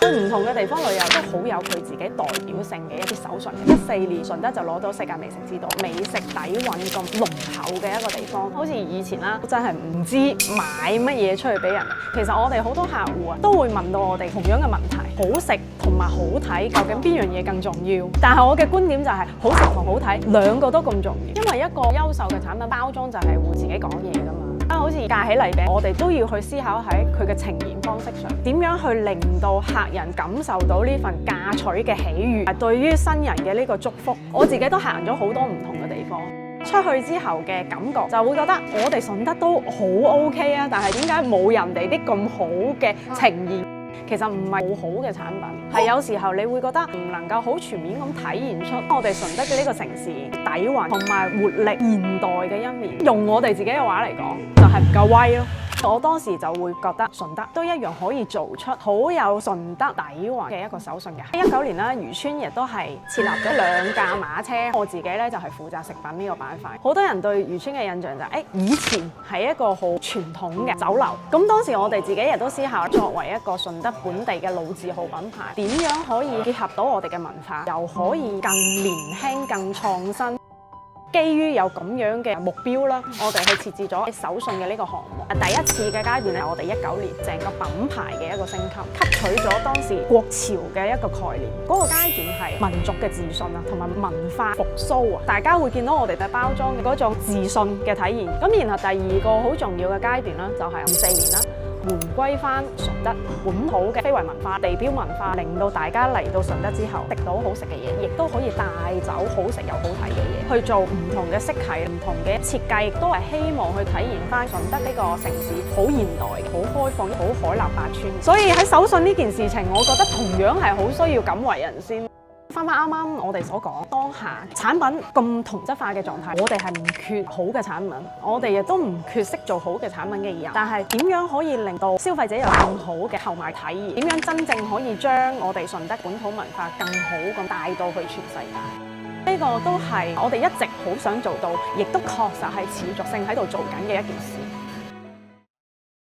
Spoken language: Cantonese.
去唔同嘅地方旅遊都好有佢自己代表性嘅一啲手信。14年順德就攞到世界美食之都，美食底蘊咁濃厚嘅一個地方。好似以前啦，真係唔知買乜嘢出去俾人。其實我哋好多客戶啊，都會問到我哋同樣嘅問題：好食同埋好睇，究竟邊樣嘢更重要？但係我嘅觀點就係，好食同好睇兩個都咁重要，因為一個優秀嘅產品包裝就係會自己講嘢㗎嘛。好似嫁喜禮餅，我哋都要去思考喺佢嘅呈現方式上，點樣去令到客人感受到呢份嫁娶嘅喜悅，對於新人嘅呢個祝福。我自己都行咗好多唔同嘅地方，出去之後嘅感覺就會覺得我哋順德都好 OK 啊，但係點解冇人哋啲咁好嘅呈現？其實唔係好好嘅產品，係有時候你會覺得唔能夠好全面咁體現出我哋順德嘅呢個城市底蘊同埋活力現代嘅一面。用我哋自己嘅話嚟講，就係唔夠威咯。我當時就會覺得順德都一樣可以做出好有順德底蘊嘅一個手信嘅。19年啦，漁村亦都係設立咗2架馬車，我自己咧就係負責食品呢個板塊。好多人對漁村嘅印象就係，以前係一個好傳統嘅酒樓。咁當時我哋自己亦都思考，作為一個順德本地嘅老字號品牌，點樣可以結合到我哋嘅文化，又可以更年輕、更創新。基於有咁樣嘅目標啦，我哋去設置咗手信嘅呢個項目。第一次嘅階段係我哋19年成個品牌嘅一個升級，吸取咗當時國潮嘅一個概念。嗰個階段係民族嘅自信啊，同埋文化復甦啊，大家會見到我哋嘅包裝嘅嗰種自信嘅體現。咁然後第二個好重要嘅階段啦，就係24年啦。回歸翻順德本土嘅非遺文化、地標文化，令到大家嚟到順德之後食到好食嘅嘢，亦都可以帶走好食又好睇嘅嘢，去做唔同嘅色系、唔同嘅設計，亦都係希望去體現翻順德呢個城市好現代、好開放、好海納百川。所以喺手信呢件事情，我覺得同樣係好需要敢為人先。翻返啱啱我哋所講，當下產品咁同質化嘅狀態，我哋係唔缺好嘅產品，我哋亦都唔缺識做好嘅產品嘅人。但係點樣可以令到消費者有更好嘅購買體驗？點樣真正可以將我哋順德本土文化更好咁帶到去全世界？呢個都係我哋一直好想做到，亦都確實係持續性喺度做緊嘅一件事。